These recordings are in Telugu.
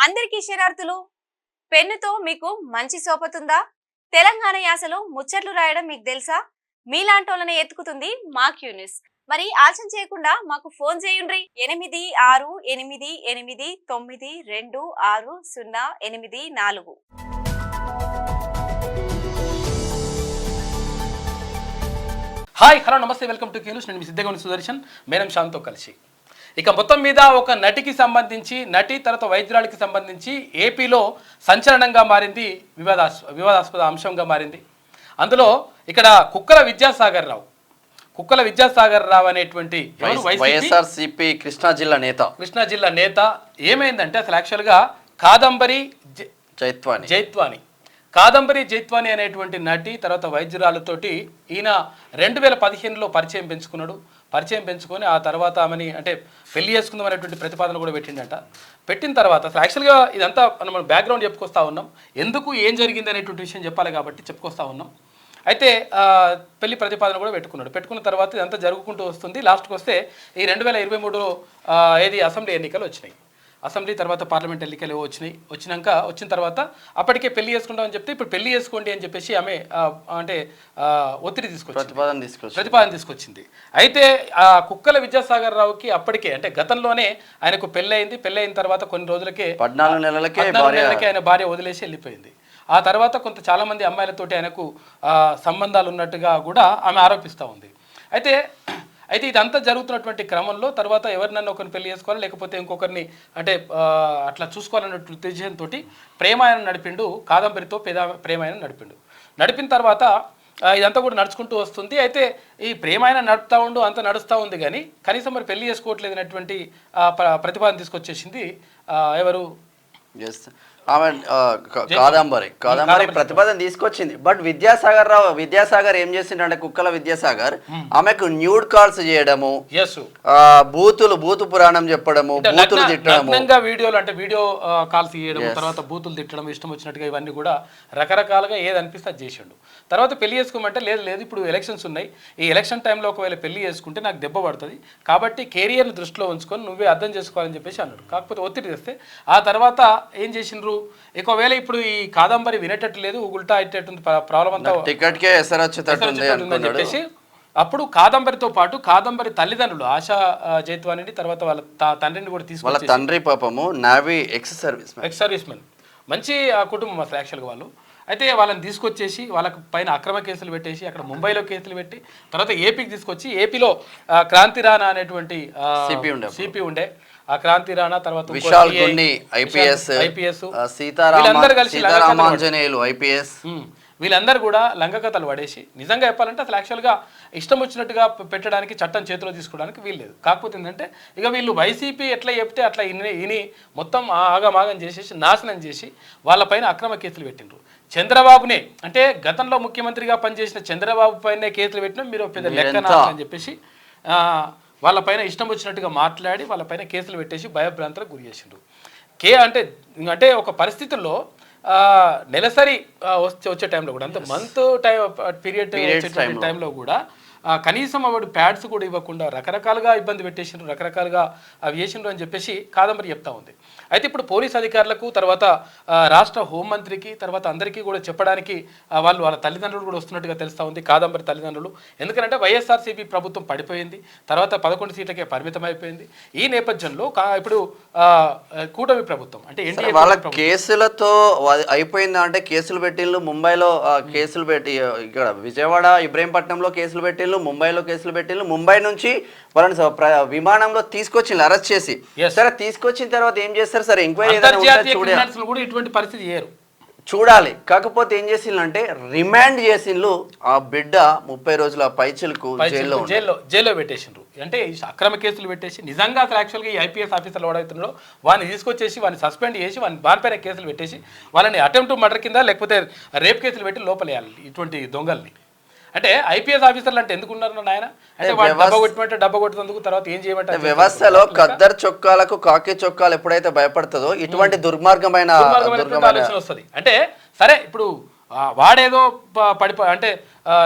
అందరికీ శరార్థులు. పెన్నుతో మీకు మంచి సోపతుందా? తెలంగాణ యాసలో ముచ్చట్లు రాయడం మీకు తెలుసా? మీలాంటోళ్ళని ఎత్తుకుతుంది మా క్యూ న్యూస్. మరి ఆలస్యం చేయకుండా మాకు ఫోన్ చేయండి. 8688926084. హాయ్ హలో నమస్తే, వెల్కమ్ టు క్యూ న్యూస్. నేను మీ సిద్ధగౌని సుదర్శన్, మేడం శ్యామ్తో కలిసి. ఇక మొత్తం మీద ఒక నటికి సంబంధించి, నటి తర్వాత వైద్యురాలికి సంబంధించి ఏపీలో సంచలనంగా మారింది, వివాదాస్పద అంశంగా మారింది. అందులో ఇక్కడ కుక్కల విద్యాసాగర్ రావు అనేటువంటి వైఎస్ఆర్సీపీ కృష్ణా జిల్లా నేత ఏమైందంటే, అసలు యాక్చువల్గా కాదంబరి జైత్వాని అనేటువంటి నటి తర్వాత వైద్యురాలతోటి ఈయన 2015లో పరిచయం పెంచుకొని ఆ తర్వాత ఆమెని అంటే పెళ్లి చేసుకుందాం అనేటువంటి ప్రతిపాదన కూడా పెట్టిండట. పెట్టిన తర్వాత అసలు యాక్చువల్గా ఇదంతా మనం బ్యాక్గ్రౌండ్ చెప్పుకొస్తా ఉన్నాం, ఎందుకు ఏం జరిగింది అనేటువంటి విషయం చెప్పాలి కాబట్టి చెప్పుకొస్తా ఉన్నాం. అయితే పెళ్లి ప్రతిపాదన కూడా పెట్టుకున్న తర్వాత ఇదంతా జరుగుకుంటూ వస్తుంది. లాస్ట్కి వస్తే ఈ 2023లో అసెంబ్లీ ఎన్నికలు వచ్చినాయి. అసెంబ్లీ తర్వాత పార్లమెంట్ ఎన్నికలు వచ్చిన తర్వాత అప్పటికే పెళ్లి చేసుకుంటామని చెప్తే ఇప్పుడు పెళ్లి చేసుకోండి అని చెప్పేసి ఆమె అంటే ఒత్తిడి ప్రతిపాదన తీసుకొచ్చింది. అయితే ఆ కుక్కల విద్యాసాగర్ రావుకి అప్పటికే అంటే గతంలోనే ఆయనకు పెళ్ళైన తర్వాత కొన్ని రోజులకే 14 నెలలకే ఆయన భార్య వదిలేసి వెళ్ళిపోయింది. ఆ తర్వాత చాలా మంది అమ్మాయిలతోటి ఆయనకు సంబంధాలు ఉన్నట్టుగా కూడా ఆమె ఆరోపిస్తూ ఉంది. అయితే ఇదంతా జరుగుతున్నటువంటి క్రమంలో తర్వాత ఎవరినన్నా ఒకరిని పెళ్లి చేసుకోవాలి, లేకపోతే ఇంకొకరిని అంటే అట్లా చూసుకోవాలన్న ఉద్దేశంతో ప్రేమాయణం నడిపిండు, కాదంబరితో ప్రేమాయణం నడిపిన తర్వాత ఇదంతా కూడా నడుచుకుంటూ వస్తుంది. అయితే ఈ ప్రేమాయణం నడుస్తూ ఉంది కానీ కనీసం మరి పెళ్లి చేసుకోవట్లేదు అనేటువంటి ప్రతిపాదన తీసుకొచ్చేసింది ఎవరు ఆమె కాదంబరి ప్రతిపాదన తీసుకొచ్చింది. బట్ విద్యాసాగర్ ఏం చేసిండే, కుక్కల విద్యాసాగర్ ఆమెకు న్యూడ్ కాల్స్ చేయడము, బూతు పురాణం చెప్పడము, బూతులు తిట్టడము, వీడియో కాల్స్ చేయడం, తర్వాత బూతులు తిట్టడం, ఇష్టం వచ్చినట్టుగా ఇవన్నీ కూడా రకరకాలుగా ఏది అనిపిస్తే అది చేసిండు. తర్వాత పెళ్లి చేసుకోమంటే లేదు ఇప్పుడు ఎలక్షన్స్ ఉన్నాయి, ఈ ఎలక్షన్ టైంలో ఒకవేళ పెళ్లి చేసుకుంటే నాకు దెబ్బ పడుతుంది కాబట్టి కెరియర్ని దృష్టిలో ఉంచుకొని నువ్వే అర్థం చేసుకోవాలని చెప్పేసి అన్నాడు. కాకపోతే ఒత్తిడి తెస్తే ఆ తర్వాత ఏం చేసిండ్రు, ఒకవేళ ఇప్పుడు ఈ కాదంబరి వినేటట్టు లేదు, ఉల్టా అయ్యేటట్టుంది, ప్రాబ్లం అంతా టికెట్కే అని చెప్పేసి అప్పుడు కాదంబరితో పాటు కాదంబరి తల్లిదండ్రులు ఆశా జైత్వాని తర్వాత వాళ్ళ తండ్రిని కూడా తీసుకుని, తండ్రి పాపము నావీ ఎక్స్ సర్వీస్ మెన్, మంచి కుటుంబం అసలు యాక్చువల్గా వాళ్ళు. అయితే వాళ్ళని తీసుకొచ్చేసి వాళ్ళకు పైన అక్రమ కేసులు పెట్టేసి అక్కడ ముంబైలో కేసులు పెట్టి తర్వాత ఏపీకి తీసుకొచ్చి ఏపీలో క్రాంతి రాణా అనేటువంటి సిపి ఉండే, ఆ క్రాంతి రాణా తర్వాత ఐపీఎస్ వీళ్ళందరూ కూడా లంగకథలు పడేసి, నిజంగా చెప్పాలంటే అసలు యాక్చువల్గా ఇష్టం వచ్చినట్టుగా పెట్టడానికి చట్టం చేతిలో తీసుకోవడానికి వీల్లేదు. కాకపోతే ఏంటంటే ఇక వీళ్ళు వైసీపీ ఎట్లా చెప్తే అట్లా ఇని మొత్తం ఆగమాగం చేసేసి నాశనం చేసి వాళ్ళపైన అక్రమ కేసులు పెట్టిండ్రు. చంద్రబాబునే అంటే గతంలో ముఖ్యమంత్రిగా పనిచేసిన చంద్రబాబు పైనే కేసులు పెట్టినా మీరు పెద్ద లెక్క అని చెప్పేసి వాళ్ళపైన ఇష్టం వచ్చినట్టుగా మాట్లాడి వాళ్ళపైన కేసులు పెట్టేసి భయభ్రాంతులకు గురి చేసిండ్రు. అంటే ఒక పరిస్థితుల్లో నెలసరి వచ్చే టైంలో కూడా అంటే మంత్ పీరియడ్ టైంలో కూడా కనీసం ఆవిడ ప్యాడ్స్ కూడా ఇవ్వకుండా రకరకాలుగా ఇబ్బంది పెట్టేసిండ్రు, రకరకాలుగా అవి చేసిండ్రు అని చెప్పేసి కాదంబరి చెప్తా ఉంది. అయితే ఇప్పుడు పోలీస్ అధికారులకు తర్వాత రాష్ట్ర హోంమంత్రికి తర్వాత అందరికీ కూడా చెప్పడానికి వాళ్ళ తల్లిదండ్రులు కూడా వస్తున్నట్టుగా తెలుస్తూ ఉంది, కాదంబరి తల్లిదండ్రులు. ఎందుకంటే వైఎస్ఆర్సీపీ ప్రభుత్వం పడిపోయింది, తర్వాత 11 సీట్లకే పరిమితం అయిపోయింది. ఈ నేపథ్యంలో ఇప్పుడు కూటమి ప్రభుత్వం అంటే ఎన్డీఏ వాళ్ళ కేసులతో అయిపోయిందా అంటే కేసులు పెట్టిళ్ళు, ముంబైలో కేసులు పెట్టి, ఇక్కడ విజయవాడ ఇబ్రహీంపట్నంలో కేసులు పెట్టిళ్ళు, ముంబైలో కేసులు పెట్టిళ్ళు, ముంబై నుంచి వాళ్ళని విమానంలో తీసుకొచ్చి అరెస్ట్ చేసి, సరే తీసుకొచ్చిన తర్వాత ఏం చేస్తారు, సరే ఎంక్వైరీ ఇటువంటి పరిస్థితి చూడాలి. కాకపోతే ఏం చేసిందంటే రిమాండ్ చేసిండ్రు, ఆ బిడ్డ 30 రోజుల పైచిలకు జైల్లో పెట్టేసిండ్రు. అంటే అక్రమ కేసులు పెట్టేసి నిజంగా అసలు యాక్చువల్గా ఈ ఐపీఎస్ ఆఫీసర్లు ఎవడవుతున్నారో వాడిని తీసుకొచ్చేసి వాడిని సస్పెండ్ చేసి వారిపైన కేసులు పెట్టేసి వాళ్ళని అటెంప్ట్ మర్డర్ కింద లేకపోతే రేప్ కేసులు పెట్టి లోపలేయాలి ఇటువంటి దొంగల్ని. అంటే ఐపీఎస్ ఆఫీసర్లు అంటే ఎందుకున్నారు నాయన, అంటే డబ్బా కొట్టినందుకు తర్వాత ఏం చేయమంటే వ్యవస్థలో ఖద్దర్ చొక్కాలకు కాకి చొక్కాలు ఎప్పుడైతే భయపడుతుందో ఇటువంటి దుర్మార్గమైన ఆలోచన వస్తుంది. అంటే సరే ఇప్పుడు వాడేదో అంటే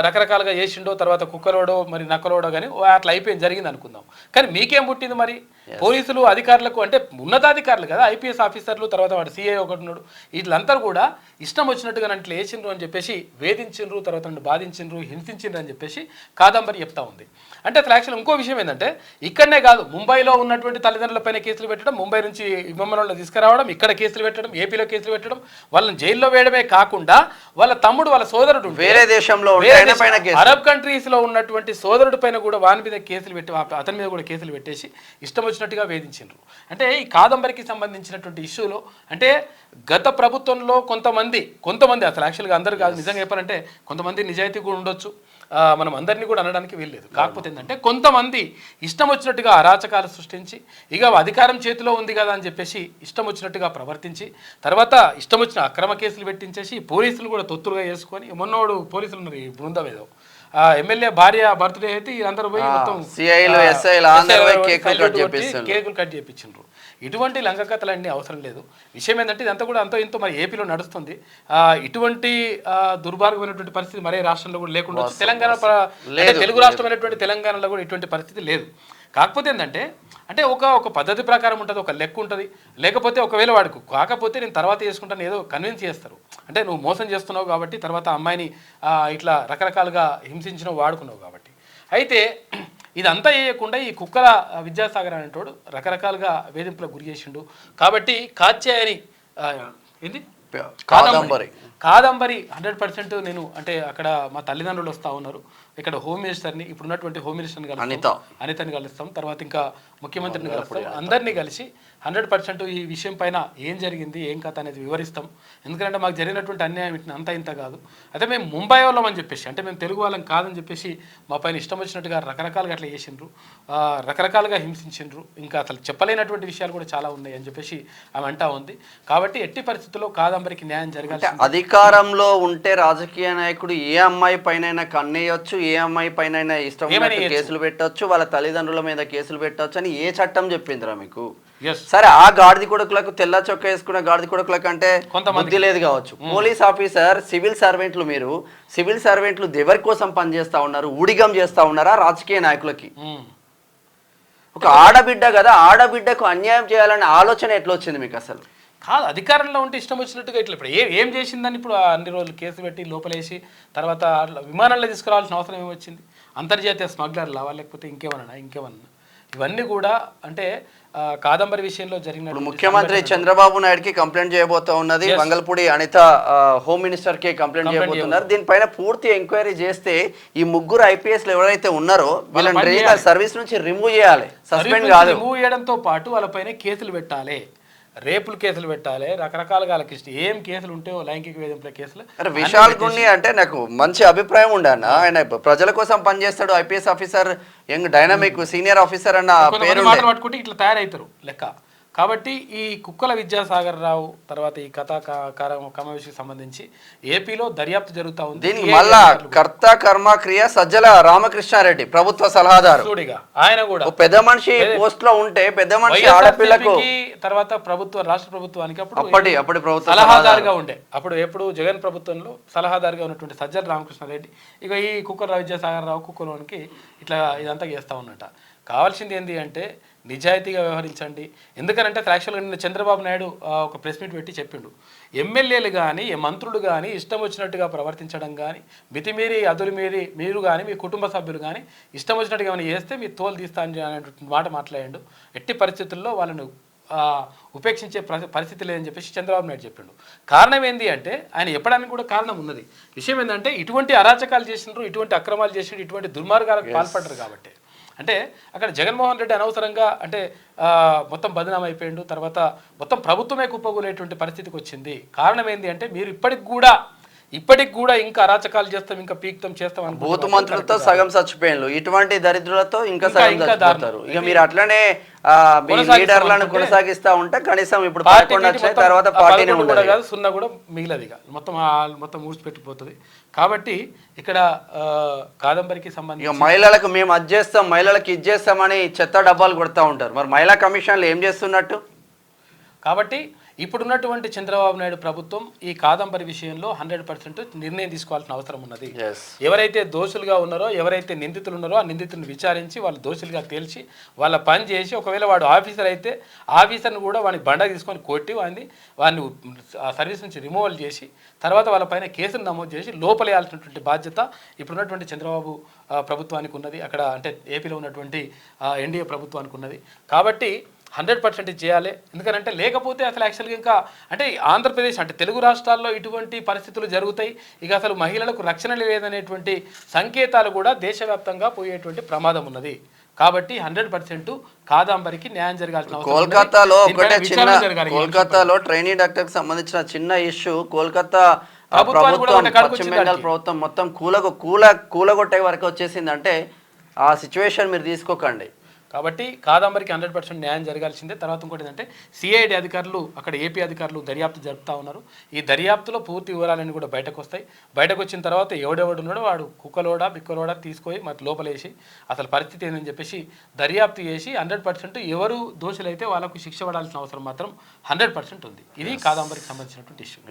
రకరకాలుగా చేసిండో తర్వాత కుక్కలోడో మరి నక్కలోడో కానీ అట్లా అయిపోయింది జరిగింది అనుకుందాం. కానీ మీకేం పుట్టింది మరి? పోలీసులు అధికారులకు అంటే ఉన్నతాధికారులు కదా, ఐపీఎస్ ఆఫీసర్లు, తర్వాత వాడు సిఐ ఒకటి ఉన్నాడు, వీళ్ళంతా కూడా ఇష్టం వచ్చినట్టుగా నన్ను ఇట్లా వేసిండ్రు అని చెప్పేసి వేధించిండ్రు, తర్వాత నన్ను బాధించిండ్రు, హింసించిండ్రు అని చెప్పేసి కాదంబరి చెప్తా ఉంది. అంటే అసలు యాక్చువల్ ఇంకో విషయం ఏంటంటే ఇక్కడనే కాదు, ముంబైలో ఉన్నటువంటి తల్లిదండ్రులపైన కేసులు పెట్టడం, ముంబై నుంచి విమానంలో తీసుకురావడం, ఇక్కడ కేసులు పెట్టడం, ఏపీలో కేసులు పెట్టడం, వాళ్ళని జైల్లో వేయడమే కాకుండా వాళ్ళ తమ్ముడు వాళ్ళ సోదరుడు వేరే దేశంలో అరబ్ కంట్రీస్ లో ఉన్నటువంటి సోదరుడి పైన కూడా వాని మీద కేసులు పెట్టి అతని మీద కూడా కేసులు పెట్టేసి ఇష్టం వచ్చినట్టుగా వేధించారు. అంటే ఈ కాదంబరికి సంబంధించినటువంటి ఇష్యూలో అంటే గత ప్రభుత్వంలో కొంతమంది అసలు యాక్చువల్గా అందరూ కాదు, నిజంగా చెప్పాలంటే కొంతమంది నిజాయితీ కూడా ఉండొచ్చు, మనం అందరినీ కూడా అనడానికి వీల్లేదు. కాకపోతే ఏంటంటే కొంతమంది ఇష్టం వచ్చినట్టుగా అరాచకాలు సృష్టించి ఇక అధికారం చేతిలో ఉంది కదా అని చెప్పేసి ఇష్టం వచ్చినట్టుగా ప్రవర్తించి తర్వాత ఇష్టం వచ్చిన అక్రమ కేసులు పెట్టించేసి పోలీసులు కూడా తొత్తులుగా చేసుకొని మొన్నోడు పోలీసులు ఉన్నారు ఈ బృందం ఏదో ఎమ్మెల్యే భార్య బర్త్డే అయితే అందరూ పోయి మొత్తం కేకులు కట్ చేయించిండ్రు. ఇటువంటి లంగకథలన్నీ అవసరం లేదు. విషయం ఏంటంటే ఇదంతా కూడా అంతో ఇంతో మరి ఏపీలో నడుస్తుంది. ఇటువంటి దుర్భాగ్యమైనటువంటి పరిస్థితి మరే రాష్ట్రంలో కూడా లేకుండా తెలంగాణ తెలుగు రాష్ట్రమైనటువంటి తెలంగాణలో కూడా ఇటువంటి పరిస్థితి లేదు. కాకపోతే ఏంటంటే అంటే ఒక పద్ధతి ప్రకారం ఉంటుంది, ఒక లెక్క ఉంటుంది. లేకపోతే ఒకవేళ వాడుకు కాకపోతే నేను తర్వాత చేసుకుంటాను ఏదో కన్విన్స్ చేస్తారు. అంటే నువ్వు మోసం చేస్తున్నావు కాబట్టి తర్వాత అమ్మాయిని ఇట్లా రకరకాలుగా హింసించినావు వాడుకున్నావు కాబట్టి. అయితే ఇదంతా చేయకుండా ఈ కుక్కల విద్యాసాగర్ అనేటోడు రకరకాలుగా వేధింపులకు గురి చేసిండు కాబట్టి కాత్యాయని ఏంది కాదంబరి 100% నేను అంటే అక్కడ మా తల్లిదండ్రులు వస్తూ ఉన్నారు, ఇక్కడ హోమ్ మినిస్టర్ని ఇప్పుడు ఉన్నటువంటి హోమ్ మినిస్టర్ని కలుస్తాం, అనితని కలుస్తాం, తర్వాత ఇంకా ముఖ్యమంత్రిని కలుస్తాం, అందరినీ కలిసి 100% ఈ విషయం పైన ఏం జరిగింది ఏం కథ అనేది వివరిస్తాం. ఎందుకంటే మాకు జరిగినటువంటి అన్యాయం అంతా ఇంత కాదు. అయితే మేము ముంబై వాళ్ళం అని చెప్పేసి అంటే మేము తెలుగు వాళ్ళం కాదని చెప్పేసి మా పైన ఇష్టం వచ్చినట్టుగా రకరకాలుగా అట్లా చేసిండ్రు, రకరకాలుగా హింసించిండ్రు, ఇంకా అసలు చెప్పలేనటువంటి విషయాలు కూడా చాలా ఉన్నాయి అని చెప్పేసి ఆమె అంటా ఉంది. కాబట్టి ఎట్టి పరిస్థితుల్లో కాదంబరికి న్యాయం జరగాలి. అధికారంలో ఉంటే రాజకీయ నాయకుడు ఏ అమ్మాయి పైన కన్నేయొచ్చు, ఏ అమ్మాయి పైన ఇష్టం కేసులు పెట్టొచ్చు, వాళ్ళ తల్లిదండ్రుల మీద కేసులు పెట్టొచ్చు అని ఏ చట్టం చెప్పిందిరా మీకు? సరే ఆ గాడిది కొడుకులకు తెల్ల చొక్క వేసుకున్న గాడిది కొడుకులకు అంటే బుద్ధి లేదు కావచ్చు. పోలీస్ ఆఫీసర్, సివిల్ సర్వెంట్లు, మీరు సివిల్ సర్వెంట్లు ఎవరి కోసం పనిచేస్తా ఉన్నారు? ఊడిగం చేస్తా ఉన్నారా రాజకీయ నాయకులకి? ఒక ఆడబిడ్డ కదా, ఆడబిడ్డకు అన్యాయం చేయాలనే ఆలోచన ఎట్లా వచ్చింది మీకు అసలు? కాదు, అధికారంలో ఉంటే ఇష్టం వచ్చినట్టుగా ఇట్లా ఇప్పుడు ఏం చేసిందని ఇప్పుడు అన్ని రోజులు కేసు పెట్టి లోపలేసి తర్వాత విమానంలో తీసుకురావాల్సిన అవసరం ఏమొచ్చింది? అంతర్జాతీయ స్మగ్లర్లు లావా లేకపోతే ఇంకేమన్నా ఇవన్నీ కూడా అంటే కాదంబరి విషయంలో జరిగిన ముఖ్యమంత్రి చంద్రబాబు నాయుడుకి కంప్లైంట్ చేయబోతా ఉన్నది, మంగళపూడి అనిత హోమ్ మినిస్టర్ కి కంప్లైంట్ చేయబోతున్నారు. దీనిపైన పూర్తి ఎంక్వైరీ చేస్తే ఈ ముగ్గురు ఐపీఎస్ ఎవరైతే ఉన్నారో వీళ్ళని సర్వీస్ నుంచి రిమూవ్ చేయాలి, సస్పెండ్ కాదు. రిమూవ్ చేయడంతో పాటు వాళ్ళపైన కేసులు పెట్టాలి, రేపులు కేసులు పెట్టాలి, రకరకాలుగా వాళ్ళకి ఏం కేసులు ఉంటాయో లైంగిక వేధింపుల కేసులు. విశాల్ గుండి అంటే నాకు మంచి అభిప్రాయం ఉండే అన్న, ఆయన ప్రజల కోసం పనిచేస్తాడు, IPS officer, young dynamic senior officer అన్న పేరు పట్టుకుంటే ఇట్లా తయారవుతారు లెక్క. కాబట్టి ఈ కుక్కల విద్యాసాగర్ రావు తర్వాత ఈ కథా కమవేశికి సంబంధించి ఏపీలో దర్యాప్తు జరుగుతూ ఉంది. దీనికి మళ్ళా కర్త కర్మ క్రియ సజ్జల రామకృష్ణారెడ్డి ప్రభుత్వ సలహాదారు, ఆయన కూడా పెద్ద మనిషి పోస్ట్ లో ఉంటే పెద్ద మనిషి ఆడపిల్లకు తర్వాత రాష్ట్ర ప్రభుత్వానికి అప్పటి ప్రభుత్వ సలహాదారుగా ఉండే ఎప్పుడు జగన్ ప్రభుత్వంలో సలహాదారుగా ఉన్నటువంటి సజ్జల రామకృష్ణారెడ్డి ఇక ఈ కుక్కల విద్యాసాగర్ రావు కుక్కలోనికి ఇట్లా ఇదంతా చేస్తా ఉన్నట. కావాల్సింది ఏంటి అంటే నిజాయితీగా వ్యవహరించండి. ఎందుకనంటే యాక్చువల్గా నిన్న చంద్రబాబు నాయుడు ఒక ప్రెస్ మీట్ పెట్టి చెప్పిండు, ఎమ్మెల్యేలు కానీ మంత్రులు కానీ ఇష్టం వచ్చినట్టుగా ప్రవర్తించడం కానీ మితిమీరి మీరు కానీ మీ కుటుంబ సభ్యులు కానీ ఇష్టం వచ్చినట్టుగా ఏమైనా చేస్తే మీ తోలు తీస్తా అనేటువంటి మాట మాట్లాడాడు. ఎట్టి పరిస్థితుల్లో వాళ్ళను ఉపేక్షించే పరిస్థితి లేదని చెప్పేసి చంద్రబాబు నాయుడు చెప్పిండు. కారణం ఏంటి అంటే ఆయన చెప్పడానికి కూడా కారణం ఉన్నది. విషయం ఏంటంటే ఇటువంటి అరాచకాలు చేసినారు, ఇటువంటి అక్రమాలు చేసినారు, ఇటువంటి దుర్మార్గాలకు పాల్పడ్డారు కాబట్టి అంటే అక్కడ జగన్మోహన్ రెడ్డి అనవసరంగా అంటే మొత్తం బదనాం అయిపోయిండు, తర్వాత మొత్తం ప్రభుత్వమే కుప్పగూలేటువంటి పరిస్థితికి వచ్చింది. కారణం ఏంటి అంటే మీరు ఇప్పటికి కూడా ఇంకా అరాచకాలు చేస్తాం, ఇంకా పీక్తం చేస్తాం అని బూతు మంత్రులతో సగం చచ్చిపోయిన ఇటువంటి దరిద్రులతో ఇంకా సగం చచ్చిపోతారు. ఇక మీరు అట్లనే లీడర్లను కొనసాగిస్తా ఉంటే కనీసం ఇప్పుడు తర్వాత పార్టీనే ఉండదు కాదు, సున్నా కూడా మిగిలది మొత్తం ఊడ్చిపెట్టిపోతుంది. కాబట్టి ఇక్కడ కాదంబరికి సంబంధించి మహిళలకు మేము అది చేస్తాం, మహిళలకు ఇది చేస్తామని చెత్త డబ్బాలు కొడతా ఉంటారు. మరి మహిళా కమిషన్లు ఏం చేస్తున్నట్టు? కాబట్టి ఇప్పుడున్నటువంటి చంద్రబాబు నాయుడు ప్రభుత్వం ఈ కాదంబరి విషయంలో 100% నిర్ణయం తీసుకోవాల్సిన అవసరం ఉన్నది. ఎవరైతే దోషులుగా ఉన్నారో, ఎవరైతే నిందితులు ఉన్నారో ఆ నిందితులను విచారించి వాళ్ళు దోషులుగా తేల్చి వాళ్ళ పని చేసి, ఒకవేళ వాడు ఆఫీసర్ అయితే ఆఫీసర్ని కూడా వాడిని బండ తీసుకొని కొట్టి వాడిని ఆ సర్వీస్ నుంచి రిమూవల్ చేసి తర్వాత వాళ్ళపైన కేసులు నమోదు చేసి లోపలేయాల్సినటువంటి బాధ్యత ఇప్పుడున్నటువంటి చంద్రబాబు ప్రభుత్వానికి ఉన్నది. అక్కడ అంటే ఏపీలో ఉన్నటువంటి ఎన్డీఏ ప్రభుత్వానికి ఉన్నది. కాబట్టి 100% చేయాలి. ఎందుకంటే లేకపోతే అసలు యాక్చువల్గా ఇంకా అంటే ఆంధ్రప్రదేశ్ అంటే తెలుగు రాష్ట్రాల్లో ఇటువంటి పరిస్థితులు జరుగుతాయి, ఇక అసలు మహిళలకు రక్షణ లేదనేటువంటి సంకేతాలు కూడా దేశవ్యాప్తంగా పోయేటువంటి ప్రమాదం ఉన్నది. కాబట్టి 100% కాదంబరికి న్యాయం జరగాల్సిన అవసరం. కోల్కతాలో ఒకటే కోల్కతాలో ట్రైనీ డాక్టర్కి సంబంధించిన చిన్న ఇష్యూ కోల్కతా ప్రభుత్వం పశ్చిమ బెంగాల్ ప్రభుత్వం మొత్తం కూలగొట్టే వరకు వచ్చేసింది. అంటే ఆ సిచ్యువేషన్ మీరు తీసుకోకండి. కాబట్టి కాదంబరికి 100% న్యాయం జరగాల్సిందే. తర్వాత ఇంకోటి ఏంటంటే సిఐడి అధికారులు అక్కడ ఏపీ అధికారులు దర్యాప్తు జరుపుతూ ఉన్నారు. ఈ దర్యాప్తులో పూర్తి వివరాలన్నీ కూడా బయటకు వస్తాయి. బయటకు వచ్చిన తర్వాత ఎవడెవడున్నాడో వాడు కుక్కలోడా బిక్కలోడా తీసుకొని మరి లోపలేసి అసలు పరిస్థితి ఏందని చెప్పేసి దర్యాప్తు చేసి 100% ఎవరు దోషులైతే వాళ్ళకు శిక్ష పడాల్సిన అవసరం మాత్రం 100% ఉంది. ఇది కాదంబరికి సంబంధించినటువంటి ఇష్యూ.